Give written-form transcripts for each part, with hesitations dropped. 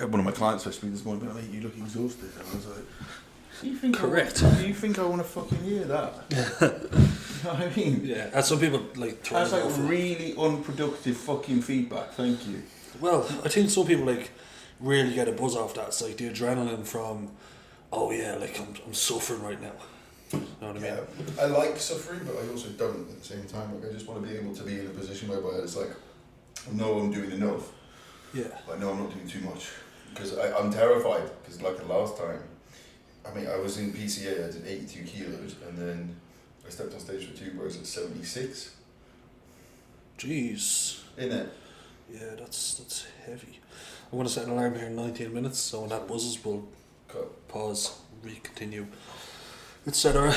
had one of my clients message me this morning, mate, you look exhausted. And I was like, do you think Correct. Do you think I want to fucking hear that? You know what I mean? Yeah, and some people like try That's to like go for it. really unproductive fucking feedback. Thank you. Well, I think some people like really get a buzz off that. It's like the adrenaline from, oh yeah, like I'm suffering right now. You know what I mean? Yeah, I like suffering, but I also don't at the same time. Like, I just want to be able to be in a position whereby it's like, I know I'm doing enough. Yeah. I know I'm not doing too much. Because I'm terrified, because like the last time, I mean, I was in PCA, I did 82 kilos, and then I stepped on stage for 2 bros at 76. Jeez. Innit? Yeah, that's heavy. I'm going to set an alarm here in 19 minutes, so when that buzzes, we'll Cut. pause, re-continue, etc.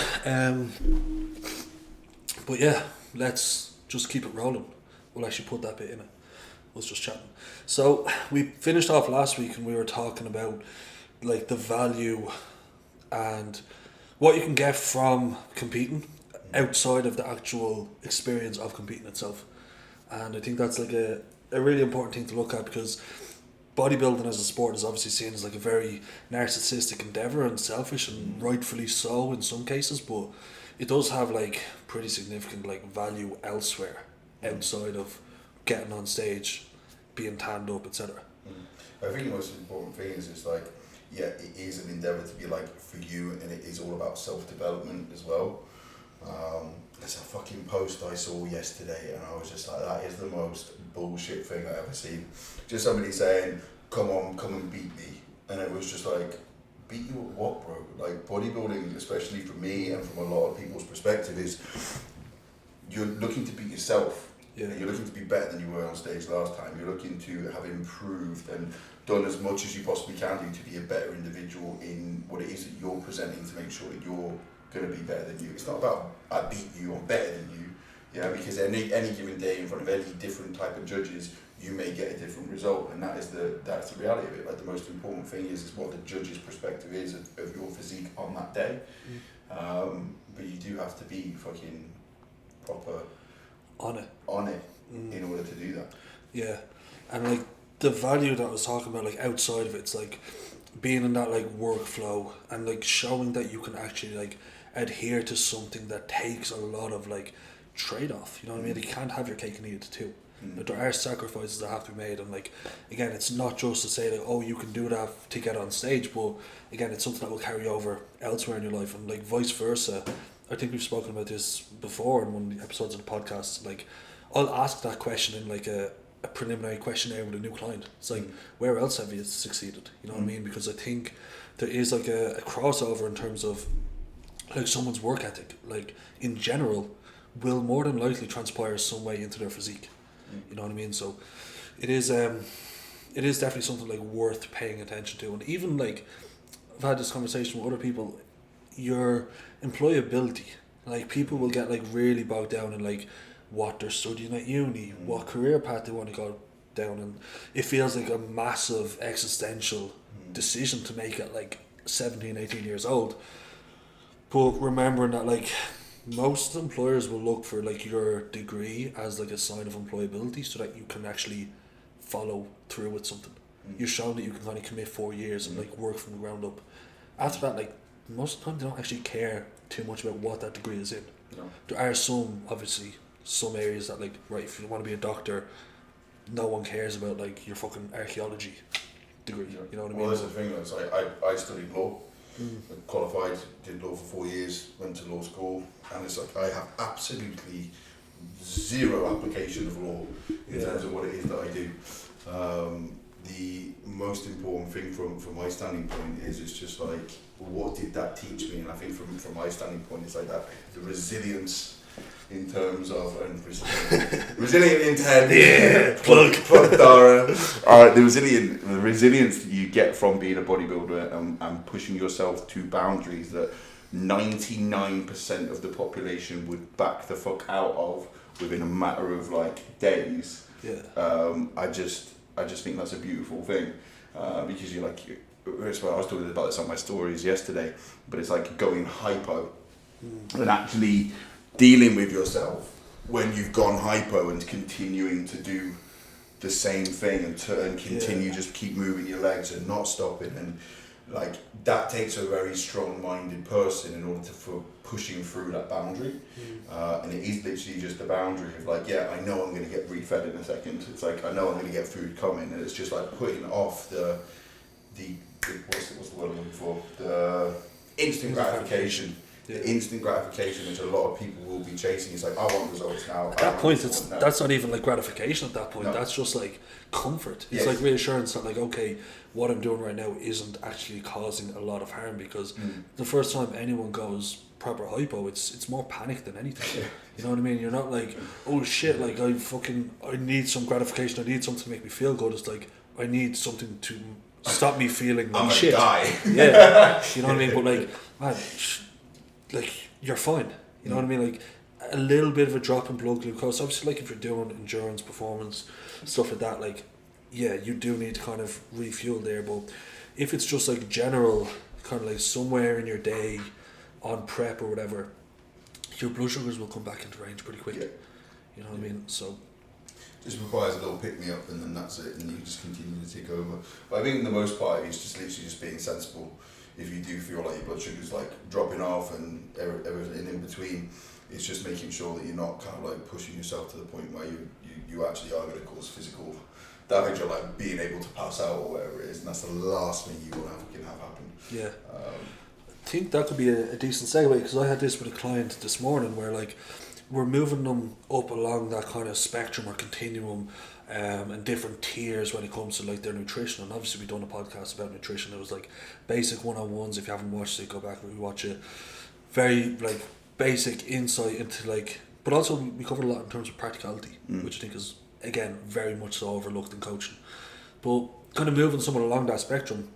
But yeah, let's just keep it rolling. We'll actually put that bit in it. I was just chatting. So we finished off last week and we were talking about like the value and what you can get from competing outside of the actual experience of competing itself. And I think that's like a really important thing to look at, because bodybuilding as a sport is obviously seen as like a very narcissistic endeavour and selfish, and rightfully so in some cases, but it does have like pretty significant like value elsewhere outside of getting on stage, being tanned up, etc. I think the most important thing is it's like, yeah, it is an endeavour to be like for you, and it is all about self-development as well. There's a fucking post I saw yesterday and I was just like, that is the most bullshit thing I ever seen. Just somebody saying, come and beat me. And it was just like, beat you at what, bro? Like, bodybuilding, especially for me and from a lot of people's perspective, is you're looking to beat yourself. Yeah. You're looking to be better than you were on stage last time. You're looking to have improved and done as much as you possibly can do to be a better individual in what it is that you're presenting, to make sure that you're going to be better than you. It's not about I beat you, I'm better than you. Yeah, because any given day in front of any different type of judges, you may get a different result, and that's the reality of it. Like, the most important thing is what the judge's perspective is of your physique on that day. But you do have to be fucking proper On it. in order to do that. Yeah. And like the value that I was talking about, like outside of it's like being in that like workflow and like showing that you can actually like adhere to something that takes a lot of like trade-off, you know what I mean? You can't have your cake and eat it too. Like, there are sacrifices that have to be made, and like again, it's not just to say like, oh, you can do that to get on stage, but again, it's something that will carry over elsewhere in your life, and like vice versa. I think we've spoken about this before in one of the episodes of the podcast. Like, I'll ask that question in like a preliminary questionnaire with a new client. It's like, where else have you succeeded? You know what I mean? Because I think there is like a crossover in terms of like someone's work ethic, like in general, will more than likely transpire some way into their physique. You know what I mean? So it is definitely something like worth paying attention to. And even like I've had this conversation with other people, your employability, like people will get like really bogged down in like what they're studying at uni, what career path they want to go down, and it feels like a massive existential decision to make at like 17, 18 years old. But remembering that like most employers will look for like your degree as like a sign of employability, so that you can actually follow through with something. You're showing that you can kind of commit 4 years and like work from the ground up. After that, like most of the time they don't actually care too much about what that degree is in. No. There are some areas that like, right, if you want to be a doctor, no one cares about like your fucking archaeology degree. You know what I mean? Well, that's the thing. It's like I studied law. Qualified, did law for 4 years, went to law school, and it's like I have absolutely zero application of law in terms of what it is that I do. The most important thing from my standing point is it's just like, what did that teach me? And I think from my standing point, it's like that the resilience in terms of resilient intent. Yeah, plug Dara. The resilience that you get from being a bodybuilder and pushing yourself to boundaries that 99% of the population would back the fuck out of within a matter of like days. Yeah. I just think that's a beautiful thing, because you're like, that's what I was talking about this on my stories yesterday, but it's like going hypo and actually dealing with yourself when you've gone hypo and continuing to do the same thing and continue, just keep moving your legs and not stopping, and like that takes a very strong-minded person in order for pushing through that boundary. And it is literally just the boundary of like, yeah, I know I'm going to get refed in a second. It's like, I know I'm going to get food coming, and it's just like putting off the what's the word I'm looking for? The instant gratification. Yeah. The instant gratification, which a lot of people will be chasing. It's like, I want results now. At that point, that's not even like gratification at that point. No. That's just like comfort. It's Yes. like reassurance that like, okay, what I'm doing right now isn't actually causing a lot of harm, because the first time anyone goes proper hypo, it's more panic than anything. Yeah. You know what I mean? You're not like, oh shit, like I need some gratification, I need something to make me feel good. It's like, I need something to stop me feeling like I'm shit. gonna die. Yeah. You know what I mean? But like, man, like you're fine. You know what I mean? Like a little bit of a drop in blood glucose. Obviously, like if you're doing endurance, performance, stuff like that, like yeah, you do need to kind of refuel there. But if it's just like general, kind of like somewhere in your day, on prep or whatever, your blood sugars will come back into range pretty quick. Yeah. You know what I mean? So Just requires a little pick me up, and then that's it, and you just continue to take over. But I think the most part is just literally just being sensible. If you do feel like your blood sugar's like dropping off and everything in between, it's just making sure that you're not kind of like pushing yourself to the point where you actually are going to cause physical damage, or like being able to pass out or whatever it is, and that's the last thing you want to have happen. yeah. I think that could be a decent segue, because I had this with a client this morning where like we're moving them up along that kind of spectrum or continuum, and different tiers when it comes to like their nutrition. And obviously we've done a podcast about nutrition. It was like basic 101s. If you haven't watched it, go back and rewatch it. Very like basic insight into like, but also we covered a lot in terms of practicality, which I think is again very much so overlooked in coaching. But kind of moving someone along that spectrum,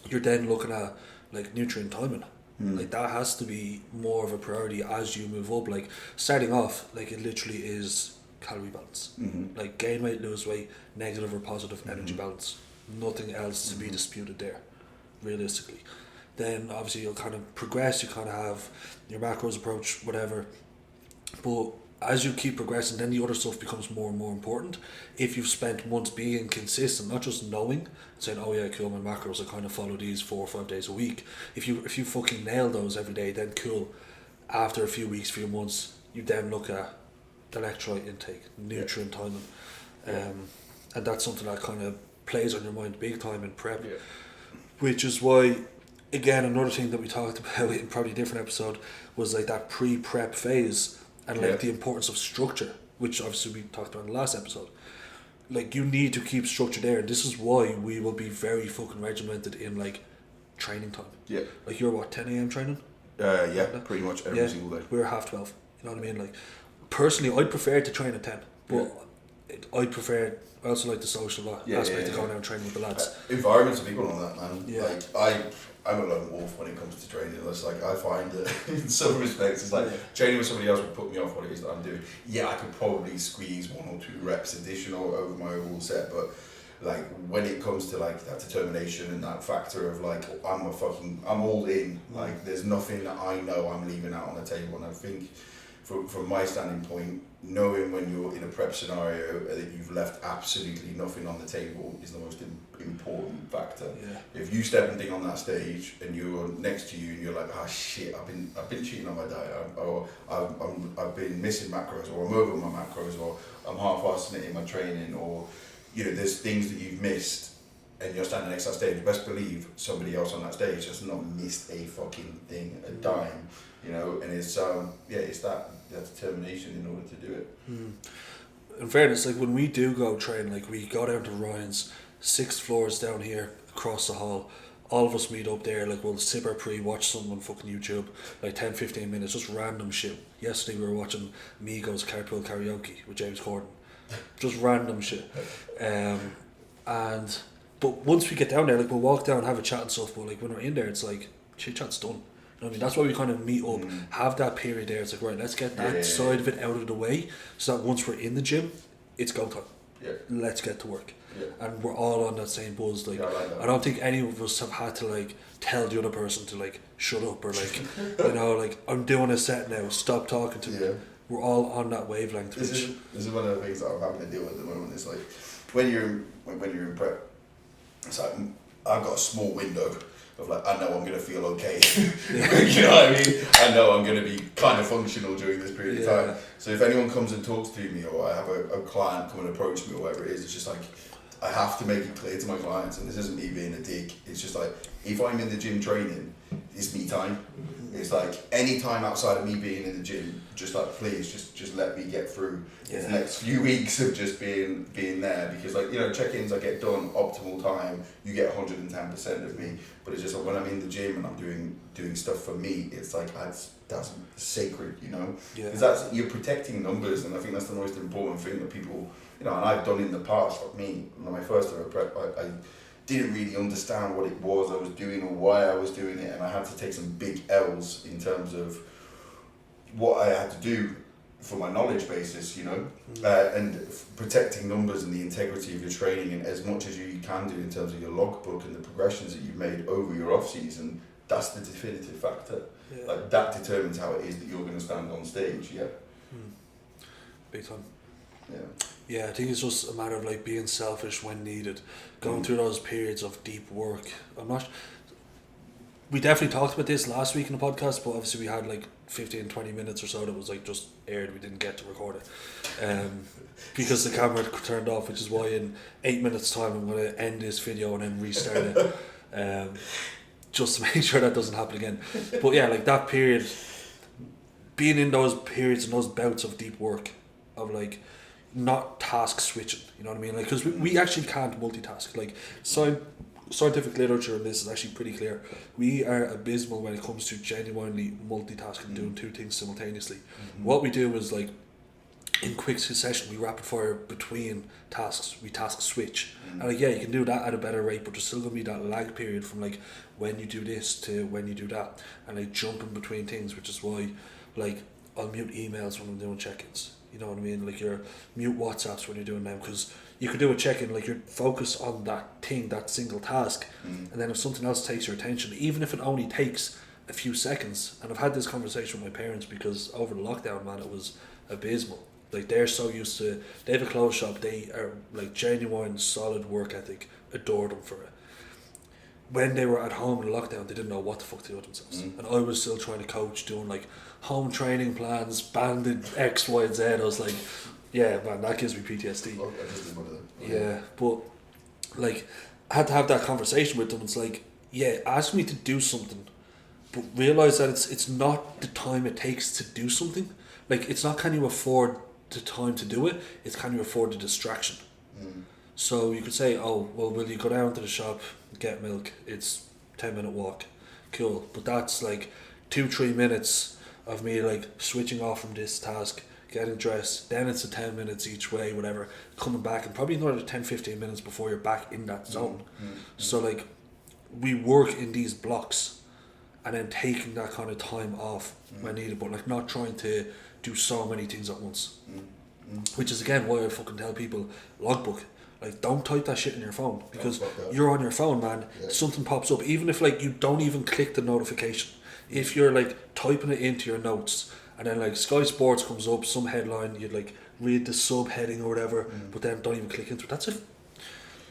you're then looking at like nutrient timing. Like that has to be more of a priority as you move up. Like starting off, like it literally is calorie balance. Like gain weight, lose weight, negative or positive energy balance. Nothing else to be disputed there, realistically. Then obviously you'll kind of progress, you kind of have your macros approach, whatever. But as you keep progressing, then the other stuff becomes more and more important. If you've spent months being consistent, not just knowing, saying, oh yeah, cool, my macros, I kind of follow these 4 or 5 days a week. If you fucking nail those every day, then cool. After a few weeks, few months, you then look at electrolyte intake, nutrient timing. And that's something that kind of plays on your mind big time in prep. Yeah. Which is why, again, another thing that we talked about in probably a different episode was like that pre-prep phase, and like the importance of structure, which obviously we talked about in the last episode. Like you need to keep structure there, and this is why we will be very fucking regimented in like training time. Yeah. Like you're what, 10 a.m. training? Yeah, pretty much every single day. We're 12:30. You know what I mean? Like personally, I'd prefer to train at 10, but I'd prefer. I also like the social aspect of going out and training with the lads. Environment's a big one on that, man. Yeah. Like I'm a lone wolf when it comes to training. It's like I find that in some respects, it's like training with somebody else would put me off what it is that I'm doing. Yeah, I could probably squeeze 1 or 2 reps additional over my overall set, but like when it comes to like that determination and that factor of like I'm all in. Like there's nothing that I know I'm leaving out on the table, and I think from my standing point, knowing when you're in a prep scenario that you've left absolutely nothing on the table is the most important factor. Yeah. If you step and ding on that stage and you're next to you and you're like, ah shit, I've been cheating on my diet, or I've been missing macros, or I'm over my macros, or I'm half-assing it in my training, or you know there's things that you've missed, and you're standing next to that stage, best believe somebody else on that stage has not missed a fucking thing, a dime, you know, and it's it's that determination in order to do it. In fairness, like when we do go train, like we go down to Ryan's 6th floors down here across the hall, all of us meet up there, like we'll sip our pre, watch something on fucking YouTube, like 10-15 minutes, just random shit. Yesterday we were watching Migos Carpool Karaoke with James Corden, just random shit. But once we get down there, like we'll walk down, have a chat and stuff, but like when we're in there, it's like chit chat's done. You know what I mean? That's why we kind of meet up, have that period there. It's like, right, let's get that side of it out of the way, so that once we're in the gym, it's go time. Yeah. Let's get to work. Yeah. And we're all on that same buzz. Like, I like that. I don't think any of us have had to like tell the other person to like shut up, or like you know, like I'm doing a set now, stop talking to me. We're all on that wavelength. This is one of the things that I'm having to deal with at the moment. It's like when you're in prep, it's like I've got a small window of like, I know I'm gonna feel okay. You know what I mean? I know I'm gonna be kind of functional during this period of time. So if anyone comes and talks to me, or I have a client come and approach me, or whatever it is, it's just like I have to make it clear to my clients, and this isn't me being a dick. It's just like if I'm in the gym training, it's me time. It's like any time outside of me being in the gym, just like please, just let me get through the next few weeks of just being there, because like, you know, check-ins I get done optimal time, you get 110% of me, but it's just like when I'm in the gym and I'm doing stuff for me, it's like that's sacred, you know, because that's, you're protecting numbers, and I think that's the most important thing that people, you know, and I've done in the past. Like me, when I first started prep, I didn't really understand what it was I was doing or why I was doing it, and I had to take some big L's in terms of what I had to do for my knowledge basis, you know, and protecting numbers and the integrity of your training, and as much as you can do in terms of your logbook and the progressions that you've made over your off season. That's the definitive factor. Like that determines how it is that you're going to stand on stage. Big time. Yeah, I think it's just a matter of like being selfish when needed, going through those periods of deep work. We definitely talked about this last week in the podcast, but obviously we had like 15-20 minutes or so that was like just aired. We didn't get to record it because the camera turned off, which is why in 8 minutes time I'm going to end this video and then restart it just to make sure that doesn't happen again. But yeah, like that period, being in those periods and those bouts of deep work, of like not task switching, you know what I mean? Like, because we actually can't multitask. Like, scientific literature on this is actually pretty clear. We are abysmal when it comes to genuinely multitasking, doing two things simultaneously. What we do is like in quick succession, we rapid fire between tasks, we task switch. And like, yeah, you can do that at a better rate, but there's still going to be that lag period from like when you do this to when you do that, and like jumping between things, which is why like I'll mute emails when I'm doing check-ins. You know what I mean? Like you're mute WhatsApps when you're doing them, because you could do a check-in, like you're focused on that thing, that single task, and then if something else takes your attention, even if it only takes a few seconds, and I've had this conversation with my parents because over the lockdown, man, it was abysmal. Like they're so used to, they have a clothes shop, they are like genuine solid work ethic, adore them for it. When they were at home in lockdown, they didn't know what the fuck to do with themselves, and I was still trying to coach, doing like home training plans, banded X, Y, and Z. I was like, yeah, man, that gives me PTSD. Yeah, but like I had to have that conversation with them. It's like, yeah, ask me to do something, but realise that it's not the time it takes to do something. Like, it's not can you afford the time to do it, it's can you afford the distraction. So you could say, oh, well, will you go down to the shop, get milk? It's 10-minute walk. Cool. But that's like 2-3 minutes of me like switching off from this task, getting dressed, then it's a 10 minutes each way, whatever, coming back, and probably another 10-15 minutes before you're back in that zone. So like we work in these blocks, and then taking that kind of time off when needed, but like not trying to do so many things at once. Which is again why I fucking tell people, logbook. Like, don't type that shit in your phone, because you're on your phone, man. Something pops up, even if like you don't even click the notification. If you're like typing it into your notes, and then like Sky Sports comes up, some headline, you'd like read the subheading or whatever, but then don't even click into it.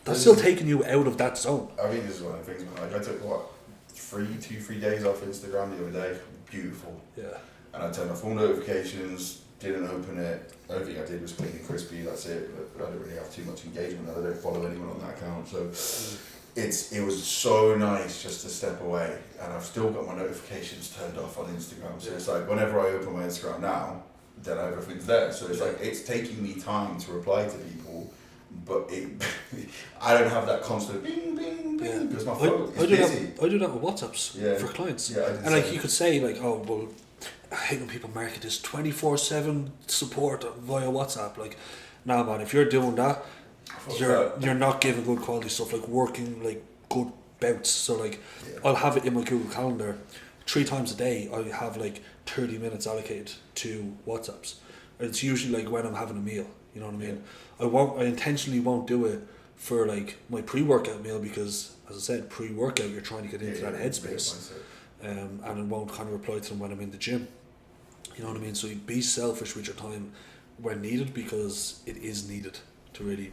That's still taking you out of that zone. I think this is one of the things, man. Like I took 2-3 days off Instagram the other day. Beautiful. Yeah. And I turned off all notifications. Didn't open it. The only thing I did was clean and crispy. That's it. But I don't really have too much engagement. I don't follow anyone on that account. So it was so nice just to step away. And I've still got my notifications turned off on Instagram. So it's like whenever I open my Instagram now, then everything's there. So it's like it's taking me time to reply to people, but I don't have that constant bing bing bing because my phone is busy. I do that with WhatsApps for clients. Yeah, and like you could say like, oh well, I hate when people market this 24/7 support via WhatsApp. Like, nah, man, if you're doing that, you're not giving good quality stuff. Like working like good bouts. So like, I'll have it in my Google Calendar 3 times a day. I have like 30 minutes allocated to WhatsApps. It's usually like when I'm having a meal. You know what I mean? I intentionally won't do it for like my pre-workout meal, because as I said, pre-workout you're trying to get into that headspace. And I won't kind of reply to them when I'm in the gym. You know what I mean? So you be selfish with your time when needed, because it is needed to really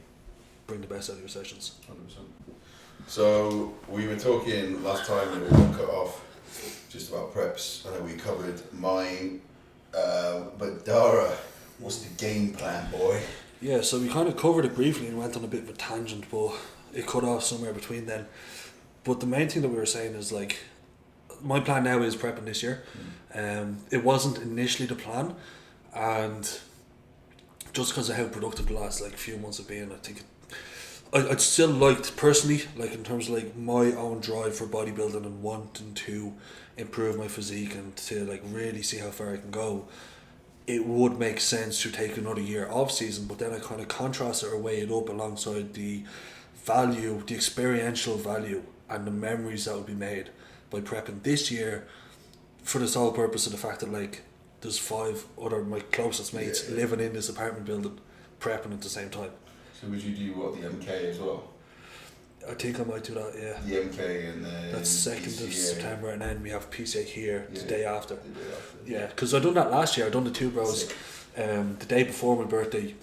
bring the best out of your sessions. 100%. So we were talking last time when we got cut off just about preps. I know we covered mine, but Dara, what's the game plan, boy? Yeah, so we kind of covered it briefly and went on a bit of a tangent, but it cut off somewhere between then. But the main thing that we were saying is like, my plan now is prepping this year. It wasn't initially the plan, and just because of how productive the last like few months have been, I think I'd still liked personally, like in terms of like my own drive for bodybuilding and wanting to improve my physique and to like really see how far I can go. It would make sense to take another year off season, but then I kind of contrast it or weigh it up alongside the value, the experiential value, and the memories that will be made by prepping this year, for the sole purpose of the fact that like there's 5 other my closest mates living in this apartment building prepping at the same time. So would you do what, the MK as well? I think I might do that, yeah. The MK and then That's 2nd of PCA. September, and then we have PCA here the day after. The day after. Yeah, because I done that last year. I done the 2 bros. Sick. The day before my birthday,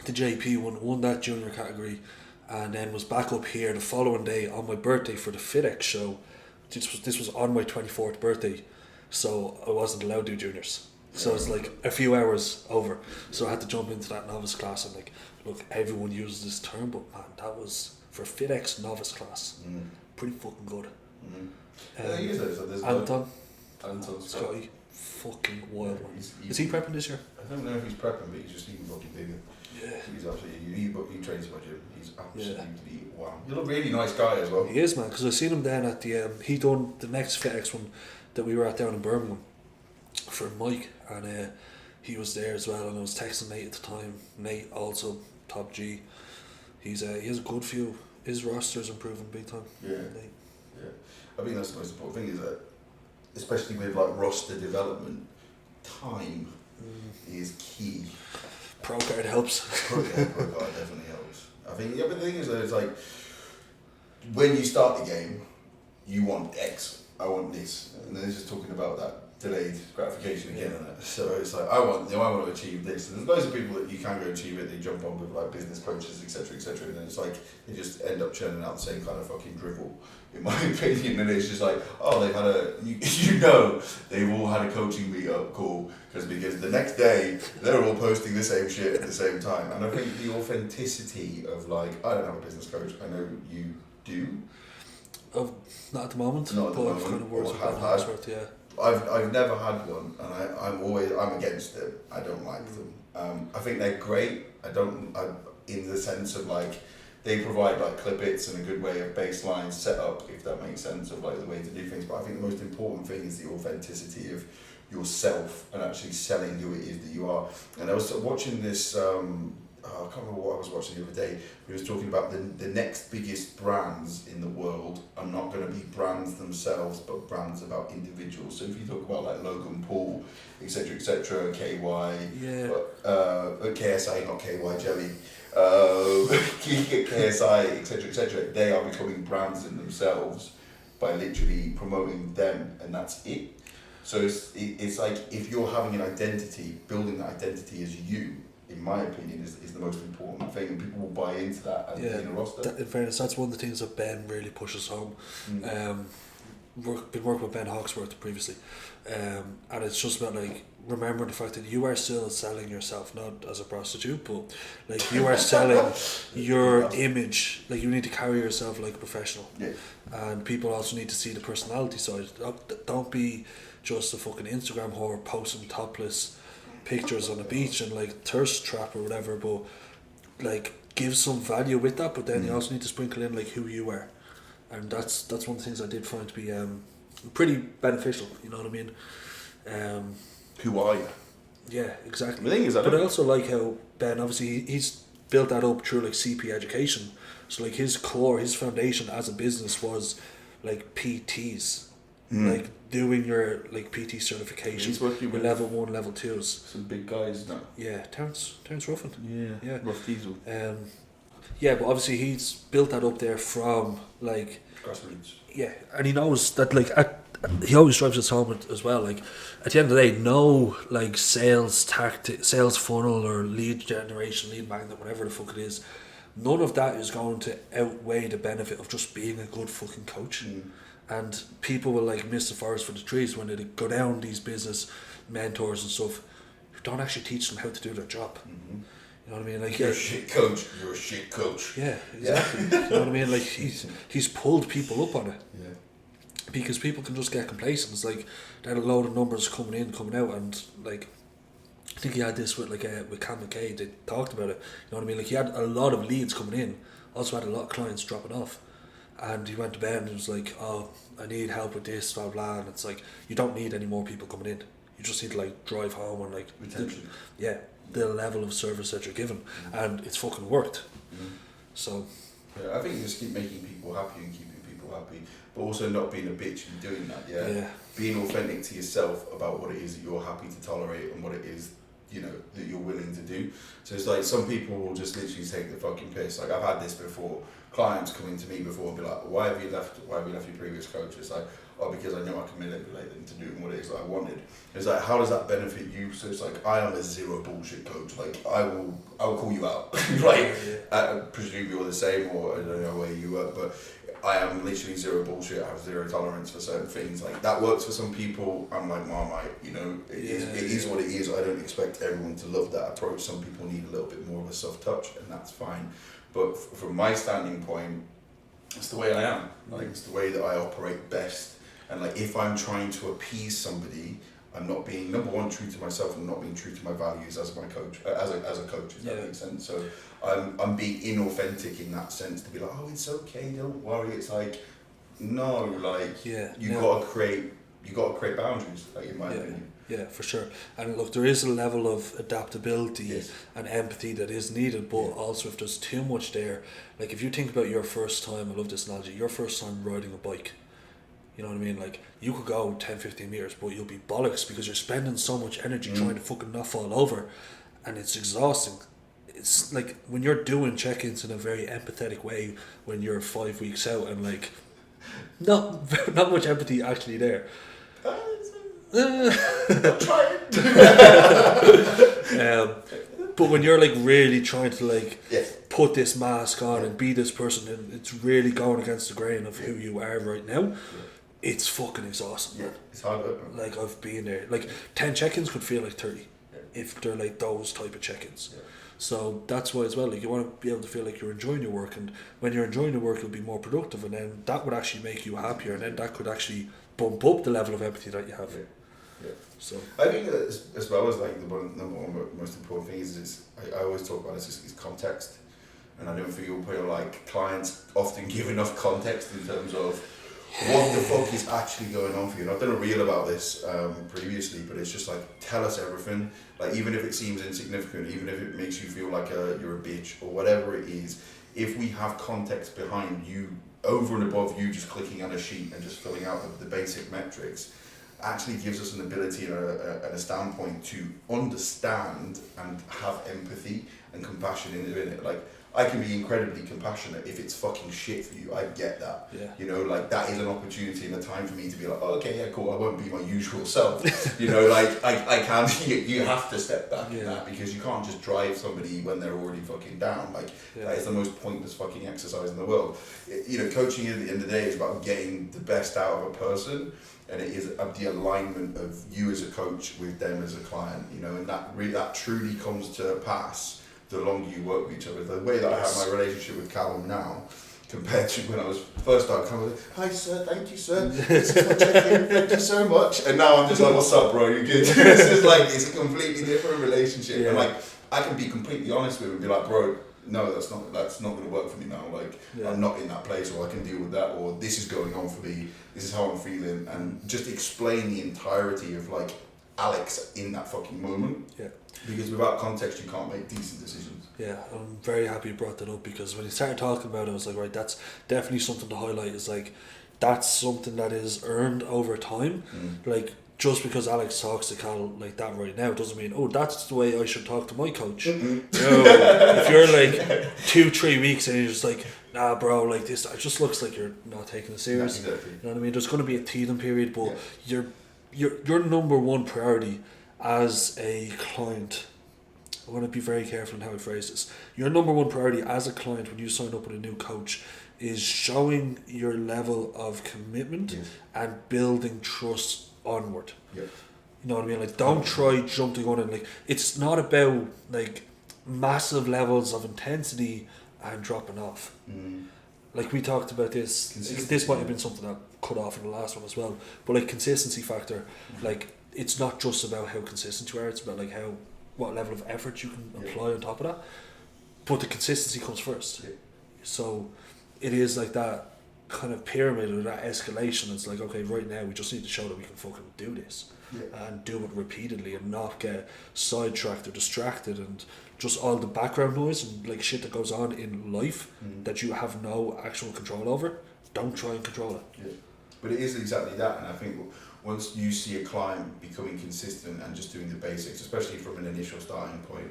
the JP won that junior category, and then was back up here the following day on my birthday for the FitX show. This was on my 24th birthday, so I wasn't allowed to do juniors. So it's like a few hours over. So I had to jump into that novice class and like, look, everyone uses this term, but man, that was for FitX novice class. Pretty fucking good. There's Anton Scotty, fucking wild one. He's Is he prepping this year? I don't know if he's prepping, but he's just even fucking bigger. Yeah. He's absolutely, he trains in my gym. He's absolutely wow. He's a really nice guy as well. He is, man, because I seen him then at the he done the next FitX one that we were at down in Birmingham for Mike, and he was there as well, and I was texting Nate at the time. Nate also top G. He has a good few. His roster's improving big time. Yeah. Nate. Yeah. I think that's the most important thing, is that especially with like roster development, time is key. Pro card helps. Pro card definitely helps. I think the other thing is that it's like, when you start the game, you want X, I want this, and then it's just talking about that delayed gratification again. Yeah. So it's like, I want to achieve this, and there's loads of people that you can go achieve it. They jump on with like business coaches, etc., and then it's like they just end up churning out the same kind of fucking drivel, in my opinion. And it's just like, oh, they've had they've all had a coaching meetup, cool, because the next day they're all posting the same shit at the same time. And I think the authenticity of like, I don't have a business coach, I know you do. Not at the moment. Not at the but moment, I've kind of worked or with have Ben had. Hawksworth, yeah. I've never had one, and I'm against them. I don't like them. I think they're great. In the sense of like, they provide like clip-its and a good way of baseline setup, if that makes sense, of like the way to do things. But I think the most important thing is the authenticity of yourself and actually selling who it is that you are. And I was watching this. I can't remember what I was watching the other day. He was talking about the next biggest brands in the world are not going to be brands themselves, but brands about individuals. So if you talk about like Logan Paul, etc., KY, KSI, not KY Jelly, KSI, etc., they are becoming brands in themselves by literally promoting them, and that's it. So it's like, if you're having an identity, building that identity as you, in my opinion, is the most important thing, and people will buy into that in a roster. In fairness, that's one of the things that Ben really pushes home. Been working with Ben Hawksworth previously, and it's just about like remembering the fact that you are still selling yourself, not as a prostitute, but like you are selling your image. Like, you need to carry yourself like a professional, and people also need to see the personality side. Don't be just a fucking Instagram whore posting topless pictures on the beach and like thirst trap or whatever, but like give some value with that. But then you also need to sprinkle in like who you are, and that's one of the things I did find to be pretty beneficial. You know what I mean? Who are you? Yeah, exactly. The thing is, but I also like how Ben, obviously he's built that up through like CP education. So like his foundation as a business was like PTs, like doing your like PT certification. He's working with level 1, level 2s. Some big guys now. Yeah, Terence Ruffin. Yeah. Rough Diesel. Yeah, but obviously he's built that up there from like Grassroots. Yeah, and he knows that like he always drives us home as well. Like at the end of the day, no like sales tactic, sales funnel or lead generation, lead magnet, whatever the fuck it is, none of that is going to outweigh the benefit of just being a good fucking coach. And people will like miss the forest for the trees when they go down these business mentors and stuff who don't actually teach them how to do their job. You know what I mean? Like, you're a shit coach. You're a shit coach. Yeah, exactly. You know what I mean? Like, he's pulled people up on it. Yeah. Because people can just get complacent. It's like there are a load of numbers coming in, coming out, and like I think he had this with with Cam McKay. They talked about it. You know what I mean? Like, he had a lot of leads coming in, also had a lot of clients dropping off, and he went to Ben and was like, "Oh, I need help with this, blah blah." And it's like, you don't need any more people coming in. You just need to like drive home and like Retention. the level of service that you're given, and it's fucking worked. So yeah, I think you just keep making people happy and keeping people happy, but also not being a bitch and doing that. Yeah, being authentic to yourself about what it is that you're happy to tolerate and what it is, you know, that you're willing to do. So it's like some people will just literally take the fucking piss. Like, I've had this before. Clients coming to me before and be like, why have you left your previous coach? It's like, oh, because I know I can manipulate them to do what it is that I wanted. It's like, how does that benefit you? So it's like, I am a zero bullshit coach. Like, I will call you out. Like, I presume you're the same, or I don't know where you work, but I am literally zero bullshit. I have zero tolerance for certain things. Like, that works for some people. I'm like Marmite, you know, it is what it is. I don't expect everyone to love that approach. Some people need a little bit more of a soft touch, and that's fine. But from my standing point, it's the way I am. Like, it's the way that I operate best. And like, if I'm trying to appease somebody, I'm not being, number one, true to myself, and not being true to my values as my coach, as a coach, if that makes sense. So I'm being inauthentic in that sense, to be like, oh, it's okay, don't worry. It's like, no, like, you gotta create boundaries, like, in my opinion. Yeah, for sure. And look, there is a level of adaptability and empathy that is needed, but also if there's too much there, like if you think about your first time, I love this analogy, your first time riding a bike, you know what I mean? Like, you could go 10-15 meters, but you'll be bollocks because you're spending so much energy trying to fucking not fall over, and it's exhausting. It's like when you're doing check-ins in a very empathetic way when you're 5 weeks out and like not much empathy actually there. But when you're like really trying to like put this mask on and be this person, and it's really going against the grain of who you are right now, it's fucking exhausting. Yeah, it's hard work, man. Like, I've been there. Like, 10 check-ins could feel like 30 if they're like those type of check-ins. So that's why as well, like, you want to be able to feel like you're enjoying your work, and when you're enjoying your work, you'll be more productive, and then that would actually make you happier, and then that could actually bump up the level of empathy that you have. So I think that as well as like the number one most important thing is I always talk about this is context, and I don't feel like clients often give enough context in terms of what the fuck is actually going on for you. And I've done a reel about this previously, but it's just like, tell us everything. Like, even if it seems insignificant, even if it makes you feel like you're a bitch or whatever it is, if we have context behind you, over and above you just clicking on a sheet and just filling out the basic metrics, actually gives us an ability and a standpoint to understand and have empathy and compassion in it. Like, I can be incredibly compassionate if it's fucking shit for you. I get that. You know, like, that is an opportunity and a time for me to be like, oh, okay, yeah, cool, I won't be my usual self. You know, like, I can't, you have to step back in that, because you can't just drive somebody when they're already fucking down. Like, that is the most pointless fucking exercise in the world. You know, coaching at the end of the day is about getting the best out of a person, and it is the alignment of you as a coach with them as a client, you know, and that truly comes to pass the longer you work with each other. The way that I have my relationship with Callum now, compared to when I was first started, Callum was like, hi sir, thank you sir, this is my check-in, thank you so much. And now I'm just like, what's up bro, you good? It's just like, it's a completely different relationship. And like, I can be completely honest with him and be like, bro, no, that's not going to work for me now. Like, I'm not in that place, or I can deal with that, or this is going on for me, this is how I'm feeling, and just explain the entirety of like Alex in that fucking moment. Because without context, you can't make decent decisions. Yeah, I'm very happy you brought that up, because when you started talking about it, I was like, right, that's definitely something to highlight. Is like, that's something that is earned over time. Like, just because Alex talks to Cal like that right now doesn't mean, oh, that's the way I should talk to my coach. No, if you're like 2-3 weeks and you're just like, nah bro, like this, it just looks like you're not taking it serious. Exactly. You know what I mean? There's going to be a teething period, but your number one priority as a client I want to be very careful in how I phrase this. Your number one priority as a client when you sign up with a new coach is showing your level of commitment and building trust onward. Yeah. You know what I mean? Like, don't try jumping on it. Like, it's not about like massive levels of intensity and dropping off. Like we talked about this. This might have been something that cut off in the last one as well. But like consistency factor, like it's not just about how consistent you are. It's about like what level of effort you can apply on top of that. But the consistency comes first. Yeah. So it is like that kind of pyramid or that escalation. It's like, okay, right now we just need to show that we can fucking do this. And do it repeatedly and not get sidetracked or distracted and just all the background noise and like shit that goes on in life that you have no actual control over. Don't try and control it. Yeah. But it is exactly that, and I think once you see a client becoming consistent and just doing the basics, especially from an initial starting point,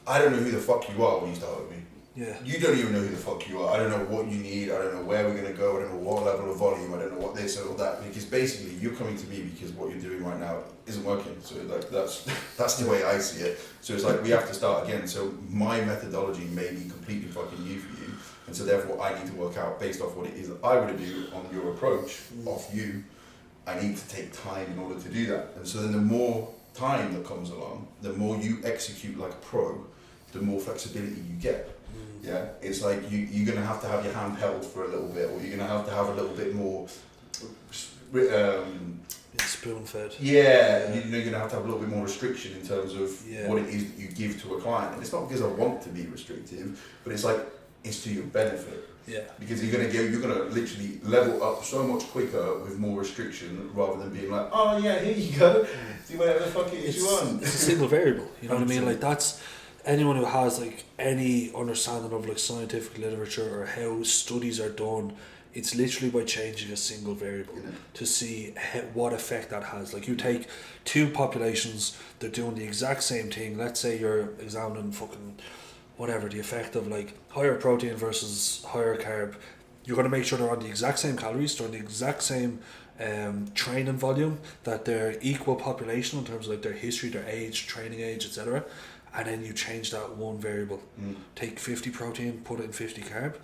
I don't know who the fuck you are when you start with me. Yeah. You don't even know who the fuck you are. I don't know what you need. I don't know where we're going to go. I don't know what level of volume. I don't know what this or that. Because basically, you're coming to me because what you're doing right now isn't working. So like that's the way I see it. So it's like we have to start again. So my methodology may be completely fucking new for you, and so therefore I need to work out based off what it is that I want to do on your approach of you. I need to take time in order to do that. And so then the more time that comes along, the more you execute like a pro, the more flexibility you get. Yeah, it's like you're going to have your hand held for a little bit, or you're going to have a little bit more spoon fed. Yeah, you're going to have a little bit more restriction in terms of what it is that you give to a client. And it's not because I want to be restrictive, but it's like it's to your benefit. Yeah. Because you're going to literally level up so much quicker with more restriction rather than being like, oh yeah, here you go, do whatever the fuck it is you want. It's a single variable. You know what I mean? Like that's. Anyone who has like any understanding of like scientific literature or how studies are done, it's literally by changing a single variable to see what effect that has. Like you take two populations, they're doing the exact same thing. Let's say you're examining fucking whatever, the effect of like higher protein versus higher carb. You're going to make sure they're on the exact same calories, they're on the exact same training volume, that they're equal population in terms of like their history, their age, training age, etc. And then you change that one variable. Take 50 protein, put it in 50 carb,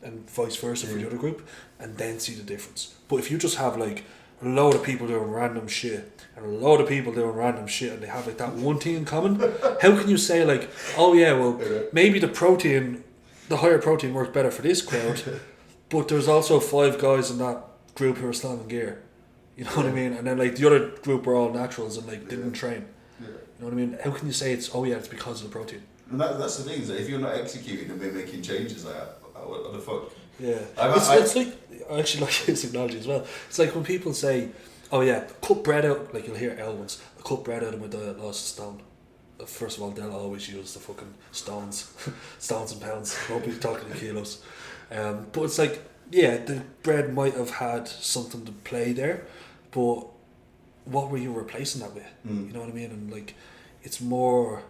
and vice versa for the other group, and then see the difference. But if you just have like a load of people doing random shit and a load of people doing random shit and they have like that one thing in common, how can you say like, oh yeah, well maybe the higher protein worked better for this crowd, but there's also 5 guys in that group who are slamming gear. You know what I mean? And then like the other group were all naturals and like didn't train. You know what I mean? How can you say it's because of the protein? And that's the thing, is that if you're not executing and making changes, like what the fuck? Yeah. It's like, I actually like this analogy as well. It's like when people say, oh yeah, cut bread out, like you'll hear L ones, I cut bread out of my diet, lost a stone. First of all, they'll always use the fucking stones and pounds, won't be talking in kilos. But it's like, yeah, the bread might have had something to play there, but what were you replacing that with? You know what I mean? And like, it's more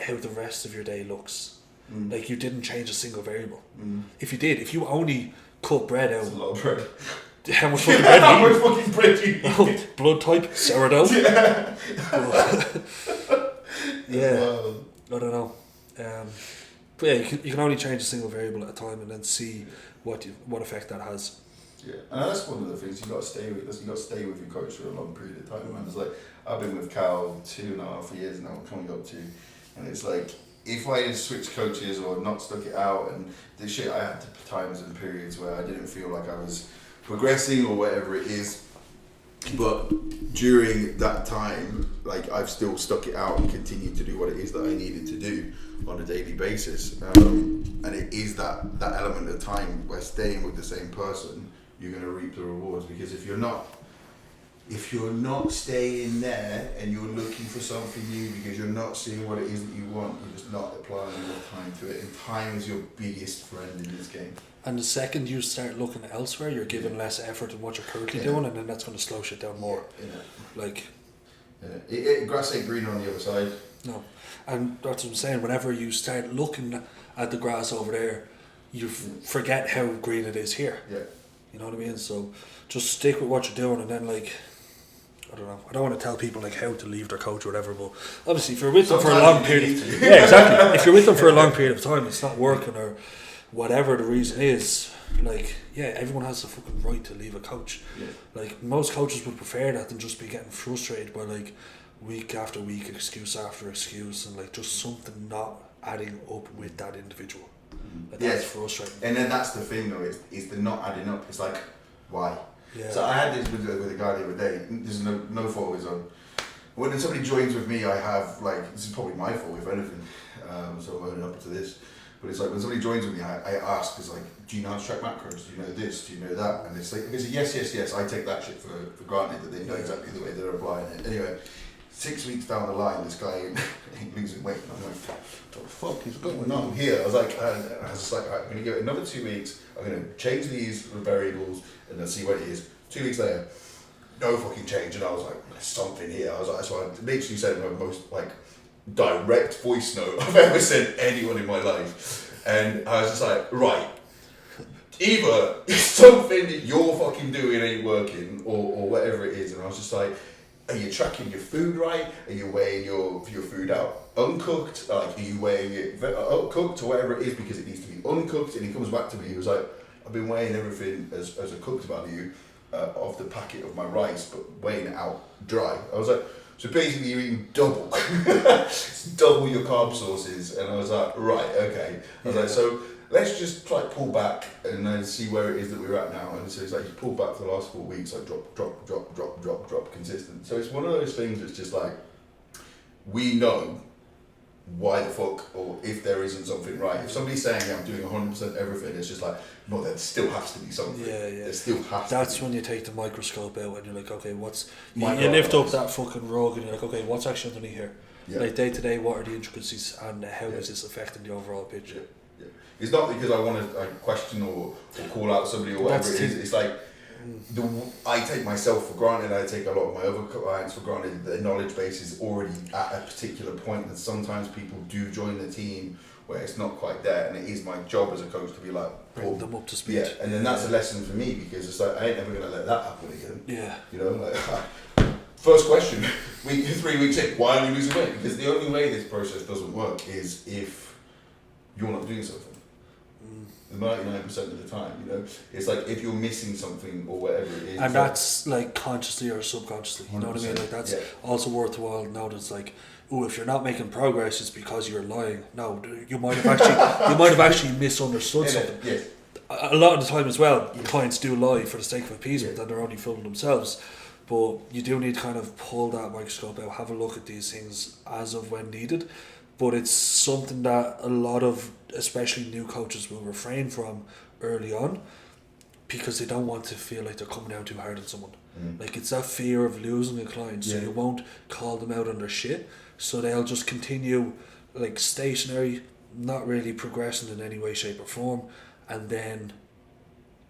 how the rest of your day looks. Like you didn't change a single variable. If you only cut bread out, that's a lot of bread. How much fucking bread? How much fucking bread do you eat? Blood type, sourdough. Yeah. Wow. I don't know. But yeah, you can only change a single variable at a time and then see what effect that has. Yeah, and that's one of the things you got to stay with. You got to stay with your coach for a long period of time, man. It's like I've been with Cal 2.5 years now, coming up to, and it's like if I had switched coaches or not stuck it out, and the shit, I had times and periods where I didn't feel like I was progressing or whatever it is. But during that time, like I've still stuck it out and continued to do what it is that I needed to do on a daily basis. And it is that element of time where staying with the same person, you're going to reap the rewards. Because if you're not staying there and you're looking for something new because you're not seeing what it is that you want, you're just not applying your time to it. And time is your biggest friend in this game. And the second you start looking elsewhere, you're giving less effort in what you're currently doing, and then that's going to slow shit down more. Like, grass ain't greener on the other side. No, and that's what I'm saying. Whenever you start looking at the grass over there, you forget how green it is here. Yeah. You know what I mean? So just stick with what you're doing, and then like, I don't know. I don't want to tell people like how to leave their coach or whatever, but obviously if you're with them for a Sometimes long you period, need of, to. yeah, exactly. If you're with them for a long period of time, it's not working or whatever the reason is. Like, yeah, everyone has the fucking right to leave a coach. Yeah. Like, most coaches would prefer that than just be getting frustrated by like week after week, excuse after excuse, and like just something not adding up with that individual. Like, Yeah. that's frustrating. And then that's the thing though, is the not adding up. It's like, why? Yeah. So I had this with a guy the other day. There's no fault of his own. When somebody joins with me, I have like, this is probably my fault if anything. So I'm owning up to this. But it's like when somebody joins with me, I ask, it's like, do you know how to track macros? Do you know this? Do you know that? And it's like, if it's a yes, I take that shit for granted that they know exactly the way they're applying it. Anyway, 6 weeks down the line, this guy ain't losing weight. And I'm like, what the fuck is going on here? I was like, I was just like, I'm going to give it another 2 weeks. I'm going to change these variables and then see what it is. 2 weeks later, no fucking change. And I was like, there's something here. I was like, so I literally said my most like direct voice note I've ever sent anyone in my life. And I was just like, right, either it's something that you're fucking doing ain't working or whatever it is. And I was just like, are you tracking your food right? Are you weighing your food out uncooked? Like, are you weighing it cooked or whatever it is because it needs to be uncooked? And he comes back to me, he was like, I've been weighing everything as a cooked value of the packet of my rice, but weighing it out dry. I was like, so basically you're eating double. It's double your carb sources. And I was like, right, okay. I was like, so let's just try to pull back and then see where it is that we're at now. And so it's like you pull back for the last 4 weeks, like drop, consistent. So it's one of those things that's just like, we know why the fuck, or if there isn't something right. If somebody's saying, yeah, I'm doing 100% everything, it's just like, no, there still has to be something. Yeah. There still has That's to be. when you take the microscope out and you're like, okay, what's... You Micro lift up analyze. that fucking rug and you're like, okay, what's actually underneath here? Yeah. Like, day to day, what are the intricacies and how is this affecting the overall picture? Yeah. It's not because I want to question or call out somebody or whatever That's it is. It's like, I take myself for granted, I take a lot of my other clients for granted. Their knowledge base is already at a particular point, and sometimes people do join the team where it's not quite there, and it is my job as a coach to be like, Bring them up to speed. yeah, and then that's a lesson for me because it's like, I ain't never going to let that happen again. Yeah. You know, like, first question, 3 weeks in, why are you losing weight? Because the only way this process doesn't work is if you're not doing something. 99% of the time, you know, it's like if you're missing something or whatever it is, And that's like consciously or subconsciously, you know what I mean? Like, that's yeah. also worthwhile note. It's like, oh, if you're not making progress, it's because you're lying. No, you might have actually misunderstood something. Yeah. A lot of the time as well, clients do lie for the sake of appeasement and they're only fooling themselves. But you do need to kind of pull that microscope out, have a look at these things as of when needed. But it's something that a lot of, especially new coaches, will refrain from early on because they don't want to feel like they're coming down too hard on someone. Like, it's that fear of losing a client, so you won't call them out on their shit. So they'll just continue like stationary, not really progressing in any way, shape or form, and then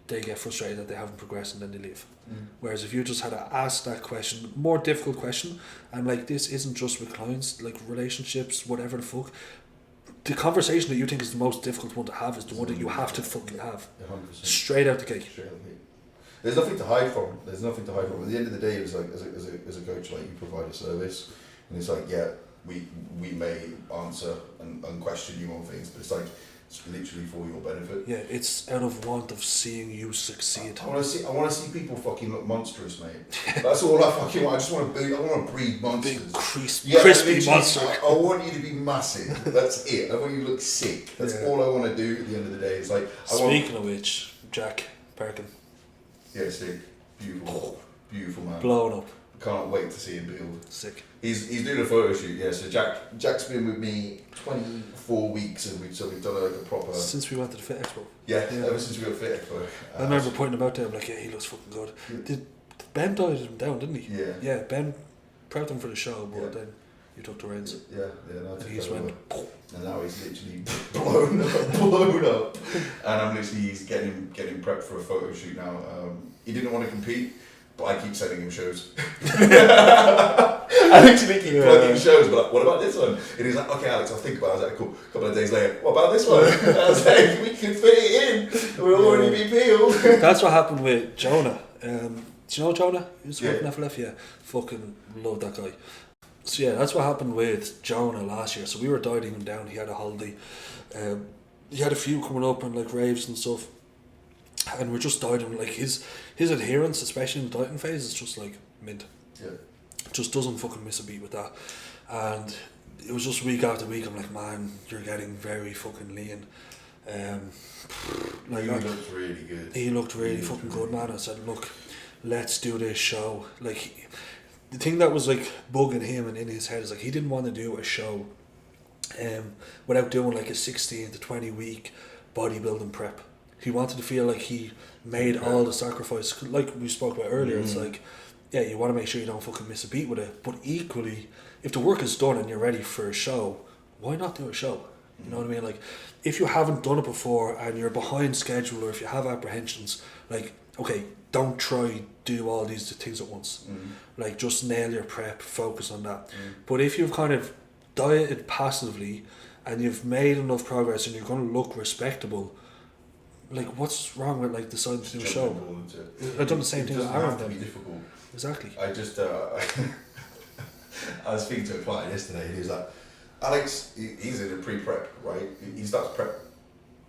they get frustrated that they haven't progressed and then they leave. Whereas if you just had to ask that question, more difficult question, and like, this isn't just with clients, like relationships, whatever the fuck, the conversation that you think is the most difficult one to have is the one that you have to fucking have. 100%. Straight out the gate. Straight out the gate. There's nothing to hide from. At the end of the day, it's like, as a coach, like, you provide a service, and it's like, yeah, we may answer and question you on things, but it's like, it's literally for your benefit. Yeah, it's out of want of seeing you succeed. I want to see people fucking look monstrous, mate. That's all I fucking want. I just want to breed monsters. Big crispy literally, monster. I want you to be massive. That's it. I want you to look sick. That's all I want to do at the end of the day. It's like, Speaking of which, Jack Perkin, yeah, sick. Beautiful man. blown up, Can't wait to see him build. sick. He's doing a photo shoot, yeah. So Jack's been with me 24 weeks, and we've done like a proper. Since we went to the Fit Expo. Yeah, ever since we got Fit Expo. I remember pointing him out there, I'm like, yeah, he looks fucking good. Did Ben dieted him down, didn't he? Yeah. Yeah, Ben prepped him for the show, but Yeah. then you took the reins. Yeah. No, I And took he just over. went, And now he's literally blown up. And I'm literally getting prepped for a photo shoot now. He didn't want to compete, but I keep sending him shows. I literally keep plugging shows, but like, what about this one? And he's like, okay, Alex, I'll think about it. I was like, cool. A couple of days later, what about this one? And I was like, we can fit it in. We'll already be peeled. That's what happened with Jonah. Do you know Jonah? He was Yeah. working FLF, yeah. Fucking love that guy. So yeah, that's what happened with Jonah last year. So we were dieting him down. He had a holiday. He had a few coming up and like raves and stuff. And we're just dieting. Like his adherence, especially in the dieting phase, is just like mint. Yeah. Just doesn't fucking miss a beat with that. And it was just week after week. I'm like, man, you're getting very fucking lean. He looked really good. He looked really fucking good, man. I said, look, let's do this show. Like, the thing that was like bugging him and in his head is like he didn't want to do a show without doing like a 16 to 20 week bodybuilding prep. He wanted to feel like he made all the sacrifice, like we spoke about earlier. It's like, yeah, you want to make sure you don't fucking miss a beat with it, but equally, if the work is done and you're ready for a show, why not do a show? You know what I mean? Like, if you haven't done it before and you're behind schedule, or if you have apprehensions, like, okay, don't try do all these things at once. Like, just nail your prep, focus on that. But if you've kind of dieted passively and you've made enough progress and you're going to look respectable, like, what's wrong with like deciding to do a show? I've done the same thing with Aaron. It doesn't have to be difficult. Exactly. I just, I was speaking to a client yesterday and he was like, Alex, he's in a pre-prep, right? He starts prep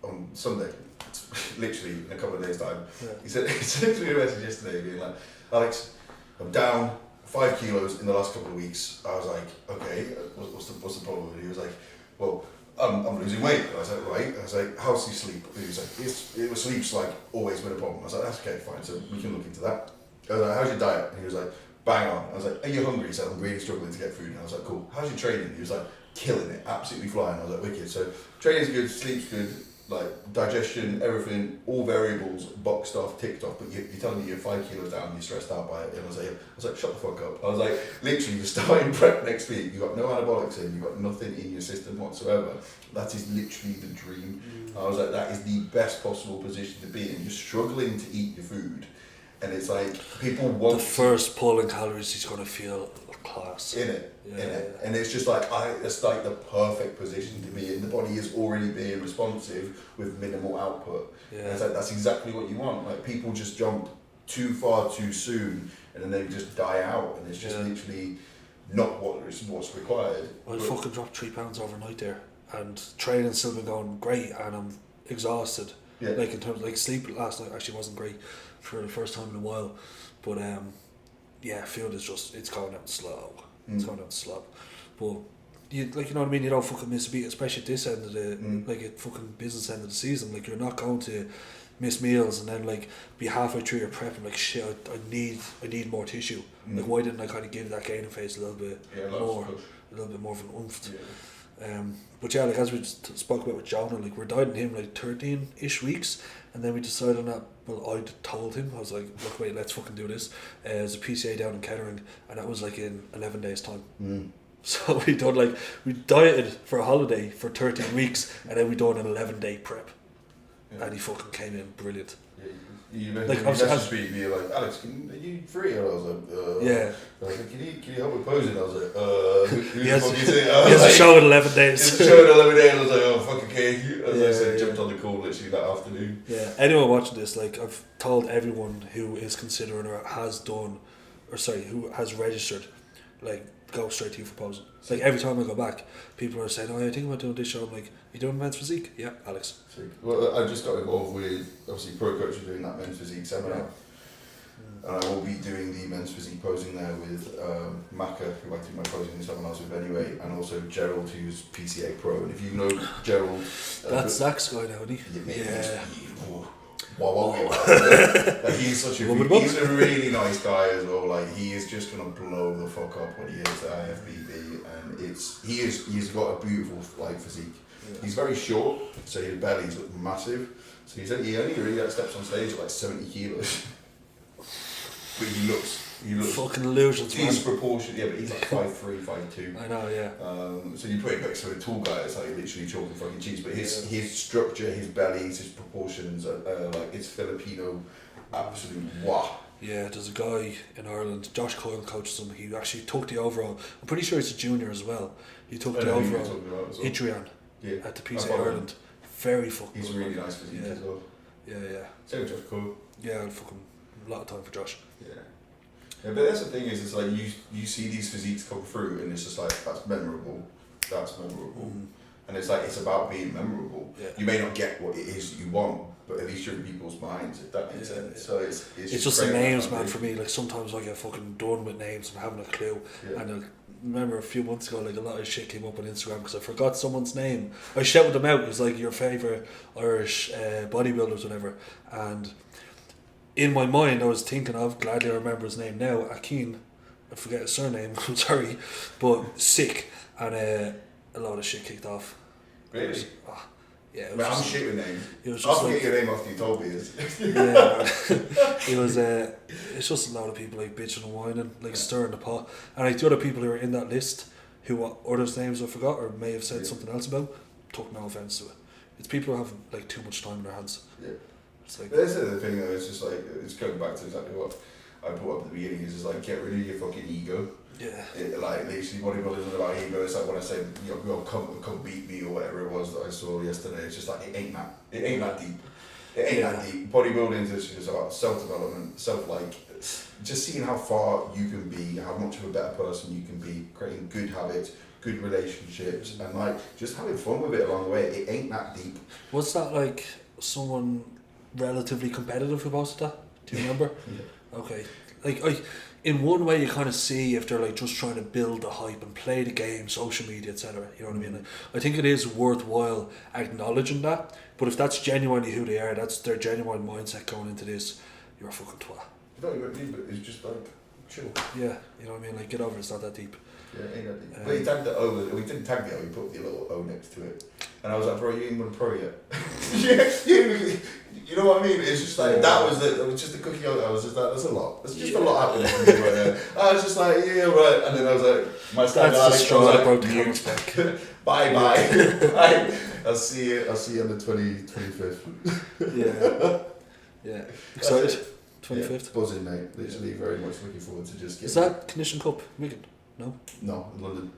on Sunday, it's literally in a couple of days' time. Yeah. He sent me a message yesterday being like, Alex, I'm down 5 kilos in the last couple of weeks. I was like, okay, what's the problem? And he was like, well, I'm losing weight. I was like, right. I was like, how's your sleep? And he was like, sleep's like always been a problem. I was like, that's okay, fine. So we can look into that. I was like, how's your diet? And he was like, bang on. I was like, are you hungry? He said, I'm really struggling to get food. And I was like, cool. How's your training? He was like, killing it, absolutely flying. I was like, wicked. So training's good, sleep's good, like digestion, everything, all variables boxed off, ticked off. But you're telling me you're 5 kilos down, you're stressed out by it. And I was like, shut the fuck up. I was like, literally, you're starting prep next week. You've got no anabolics in, you've got nothing in your system whatsoever. That is literally the dream. I was like, that is the best possible position to be in. You're struggling to eat your food. And it's like, people want the first pull in calories, he's going to feel class. in it. And it's just like, it's like the perfect position to be in. The body is already being responsive with minimal output. Yeah. And it's like, that's exactly what you want. Like, people just jump too far too soon and then they just die out. And it's just literally not what's required. I fucking dropped 3 pounds overnight there, and training's still been going great, and I'm exhausted. Yeah. Like, in terms of, like, sleep last night actually wasn't great for the first time in a while, but yeah, field is just, it's going out slow. It's going out slow, but you, like, you know what I mean, you don't fucking miss a beat, especially at this end of the like at fucking business end of the season. Like, you're not going to miss meals and then like be halfway through your prep and like, shit, I need more tissue. Like, why didn't I kind of give that gaining phase a little bit more of an oomph? But yeah, like, as we spoke about with Jonah, like, we're dieting him like 13-ish weeks, and then we decided on that. Well, I told him, I was like, look, wait, let's fucking do this. There's a PCA down in Kettering, and that was like in 11 days time. So we dieted for a holiday for 13 weeks, and then we done an 11-day prep. And he fucking came in brilliant. You Like, messaged me, be like, Alex, are you free? And I was like, yeah. I was like, can you help with posing? I was like, who He the has, fuck he is it? has a show in 11 He has days. a show in 11 days. I was like, oh, fuck, okay. As I said, Yeah. jumped on the call literally that afternoon. Yeah, anyone watching this, like, I've told everyone who is considering or who has registered, like, go straight to you for posing. Like, every time I go back, people are saying, oh, I think about doing this show. I'm like, you doing men's physique? Yeah, Alex. Well, I just got involved with, obviously, Pro Coach are doing that men's physique seminar. And I will be doing the men's physique posing there with Maka, who I do my posing seminars with anyway, and also Gerald, who's PCA Pro. And if you know Gerald... That's Zach's guy now, isn't he? Yeah. He's such a he's a really nice guy as well. Like, he is just gonna blow the fuck up when he hits the IFBB, and he's got a beautiful like physique. Yeah. He's very short, so his belly's look massive. So he only really steps on stage at like 70 kilos, but he looks fucking illusions, man. He's proportionate, yeah, but he's like 5'3", 5'2". I know, yeah. So you put him next to a tall guy, it's like literally chalk and fucking cheese. But his structure, his bellies, his proportions, like, it's Filipino, absolute wah. Yeah, there's a guy in Ireland, Josh Coyle coaches him. He actually took the overall. I'm pretty sure he's a junior as well. He took the overall. Adrian at the PCA Ireland. Very fucking. He's really nice physique as well. Yeah. Same with Josh Coyle. Yeah, I'd fucking a lot of time for Josh. Yeah. Yeah, but that's the thing is, it's like you see these physiques come through, and it's just like that's memorable. And it's like it's about being memorable. Yeah. You may not get what it is you want, but at least you're in people's minds, if that makes sense. So it's just the names, man. For me, like sometimes I get fucking done with names and having a clue. Yeah. And I remember a few months ago, like a lot of shit came up on Instagram because I forgot someone's name. I shouted them out. It was like your favorite Irish bodybuilders, whatever. And in my mind, I was thinking of, gladly I remember his name now, Akin. I forget his surname. I'm sorry, but sick, and a lot of shit kicked off. Really? Yeah, it was Man, I'm just, shit with names. it was I'll just forget like, your name after you told me. it was it's just a lot of people like bitching and whining, like stirring the pot, and like the other people who were in that list, who others' names I forgot or may have said something else about, took no offense to it. It's people who have like too much time in their hands. Yeah. It's like, But that's the thing though, it's just like, it's going back to exactly what I brought up at the beginning, is just like, get rid of your fucking ego. yeah, Like, literally, bodybuilding isn't about ego. It's like when I said, come beat me, or whatever it was that I saw yesterday. It's just like, it ain't that deep. It ain't that deep. Bodybuilding is just about self-development, just seeing how far you can be, how much of a better person you can be, creating good habits, good relationships, and like, just having fun with it along the way. It ain't that deep. was that like someone relatively competitive who posted that? Do you remember? Yeah. Okay, like in one way you kind of see if they're like just trying to build the hype and play the game, social media, etc. You know what I mean? Like, I think it is worthwhile acknowledging that. But if that's genuinely who they are, that's their genuine mindset going into this, you're a fucking twat. You don't even need it. It's just like chill. Yeah, you know what I mean? Like, get over it, it's not that deep. Yeah, ain't that deep. But he tagged the O. We didn't tag the O. We put the little O next to it, and I was like, bro, you ain't gonna pro yet. You know what I mean? It's just like it was just a cookie. I was just like, that's a lot. There's just a lot happening for me right there. I was just like, yeah, right. And then I was like, my style. That's the straw that broke the mute. camel's back. Bye. Bye. I'll see you on the 25th. Yeah. Excited? 25th? Yeah, buzzing, mate. Literally very much looking forward to just getting... Is that Condition Cup, Wigan? No? No, London.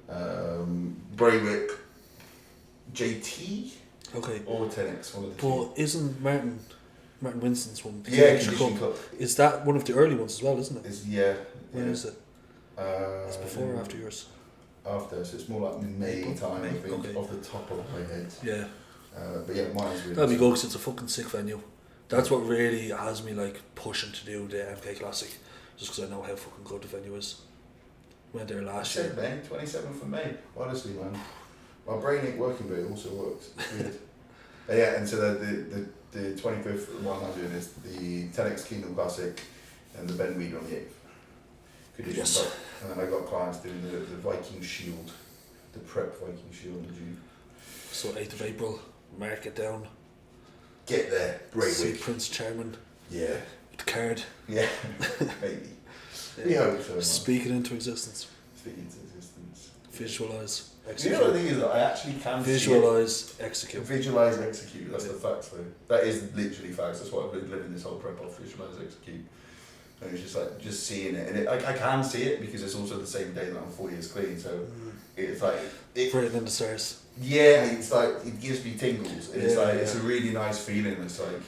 Braywick, JT, Okay. or 10X, one of the But isn't Martin Winston's one? the Yeah, Condition Condition Cup. Is that one of the early ones as well, isn't it? When is it? It's before or after yours? After, so it's more like May April? time, I think, Okay. off the top of my head. Yeah. But yeah, mine is really... That'd be good because it's a fucking sick venue. That's what really has me like pushing to do the MK Classic, just because I know how fucking good the venue is. Went there I last year. said May, 27th of May. Honestly, man. My brain ain't working, but it also works. It's weird. Yeah, and so the 25th one I'm doing is the 10X Kingdom Classic and the Ben Weed on the 8th. Condition Yes. Cup. And then I got clients doing the Viking Shield, the Prep Viking Shield in June. So 8th of April, mark it down. Get there, See Braywick. Prince Charming Yeah, with the card. yeah, maybe. We hope so. Man. Speak it into existence. Speak into existence. Visualize, You execute. know what the thing is, that I actually can Visualize, execute. Visualize, execute. That's the facts, though. That is literally facts. That's what I've been living this whole prep off. Visualize, execute. And it's just like just seeing it, and I can see it because it's also the same day that I'm 4 years clean. So it's like Written in the stars. yeah, it's like it gives me tingles. And it's Yeah, like yeah. it's a really nice feeling. It's like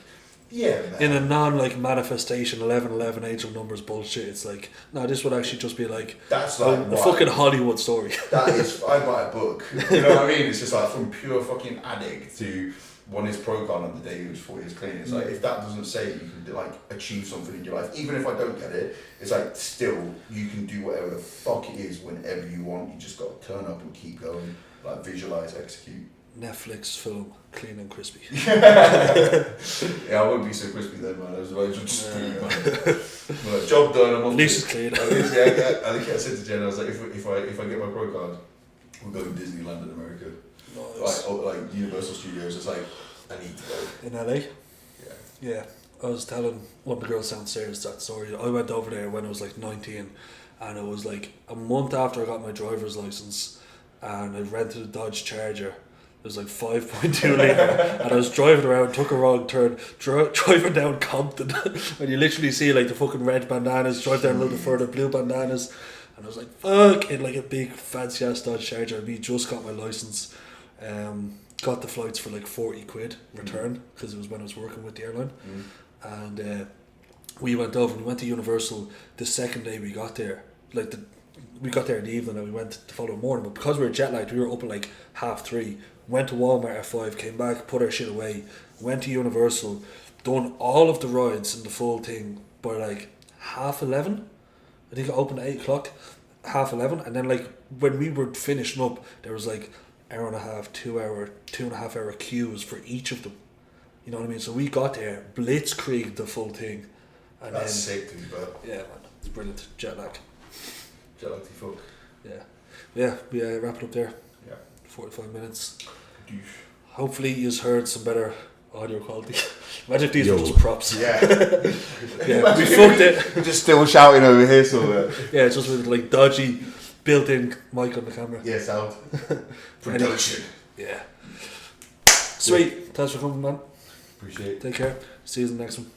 yeah, man. In a non like manifestation 11 angel numbers bullshit, it's like no, this would actually just be like That's like a what- fucking Hollywood story. That is, I'd write a book. You know what I mean? It's just like from pure fucking addict to won his pro con on the day he was 4 years clean. It's like if that doesn't say you can like achieve something in your life, even if I don't get it, it's like still you can do whatever the fuck it is whenever you want. You just got to turn up and keep going. Like visualize, execute. Netflix film Clean and Crispy. Yeah, I wouldn't be so crispy then, man. I was like, just do it, man. But job done. I'm off. At least it's clean. I think I said to Jen, I was like, if I get my pro card, we'll go to Disneyland in America. Nice. Like Universal Studios. It's like I need to go. In LA? Yeah. Yeah. I was telling one of the girls downstairs that story. I went over there when I was like 19, and it was like a month after I got my driver's license, and I rented a Dodge Charger. It was like 5.2 litre, and I was driving around, took a wrong turn, driving down Compton, and you literally see like the fucking red bandanas, drive down a little further, blue bandanas, and I was like, fuck, in like a big fancy ass Dodge Charger. And we just got my license, got the flights for like 40 quid return, because it was when I was working with the airline, and we went over and we went to Universal the second day we got there. Like we got there in the evening and we went the following morning. But because we were jet lagged, we were up at like 3:30. Went to Walmart at 5, came back, put our shit away, went to Universal, done all of the rides and the full thing by like 11:30. I think it opened at 8 o'clock, 11:30, and then like when we were finishing up, there was like hour and a half, 2.5 hour queues for each of them. You know what I mean? So we got there, blitzkrieg the full thing, and That's then sick to be fair. yeah, man, it's brilliant. Jet lag. Jet lag fuck. Yeah. We wrap it up there. Yeah. 45 minutes. Douche. Hopefully you've heard some better audio quality. Imagine if these Yo. were just props. Yeah. Yeah, we fucked it. We're just still shouting over here, so Yeah, it's just with like dodgy built-in mic on the camera. Yeah, sound. Production. Yeah. Sweet. Thanks for coming, man. Appreciate it. Take care. See you in the next one.